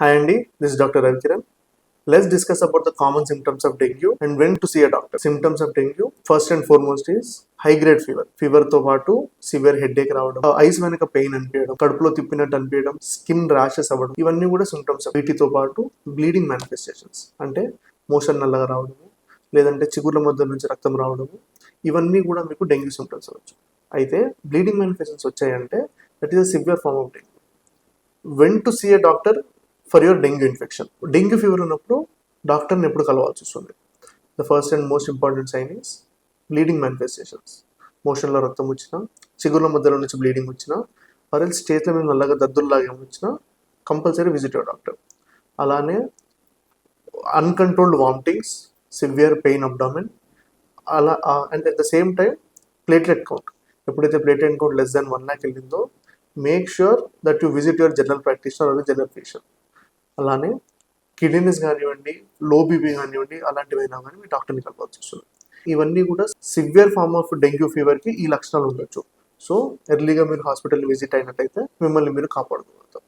Hi Andy, this is Dr. Ravikiran. Let's discuss about the common symptoms of dengue and when to see a doctor. Symptoms of dengue, first and foremost is high grade fever. Fever తో పాటు severe headache రావడం, ice వెనక pain అనిపించడం, కడుపులో తిప్పినట్టు అనిపించడం, skin rashes అవ్వడం, ఇవన్నీ కూడా సిమ్టమ్స్. వీటితో పాటు బ్లీడింగ్ మేనిఫెస్టేషన్స్ అంటే మోషన్ నల్లగా రావడము, లేదంటే చిగుర్ల మధ్య నుంచి రక్తం రావడము, ఇవన్నీ కూడా మీకు డెంగ్యూ సిమ్టమ్స్ అవ్వచ్చు. అయితే బ్లీడింగ్ మేనిఫెస్టేషన్స్ వచ్చాయంటే that is a severe form of dengue. When to see a doctor for your dengue infection. Dengue fever ఉన్నప్పుడు డాక్టర్ని ఎప్పుడు కలవాల్సి వస్తుంది? The first and most important sign is bleeding manifestations. మోషన్లో రక్తం వచ్చినా, చిగుర్ల మధ్యలో నుంచి బ్లీడింగ్ వచ్చినా, పరెల్స్ చేతుల మీద నల్లగా దద్దుల్లాగా వచ్చినా కంపల్సరీ విజిట్ యువర్ డాక్టర్. అలానే uncontrolled vomitings, severe pain abdomen, అలా and at the same time platelet count. ఎప్పుడైతే platelet count less than 1 lakh వెళ్ళిందో make sure that you visit your general practitioner or general physician. అలానే kidneys కానివ్వండి, low BP కానివ్వండి, అలాంటివైనా కానీ మీ డాక్టర్ని కలవాల్సి వస్తుంది. ఇవన్నీ కూడా సివియర్ ఫార్మ్ ఆఫ్ డెంగ్యూ ఫీవర్కి ఈ లక్షణాలు ఉండొచ్చు. సో ఎర్లీగా మీరు హాస్పిటల్ విజిట్ అయినట్టయితే మిమ్మల్ని మీరు కాపాడుకోగలుగుతారు.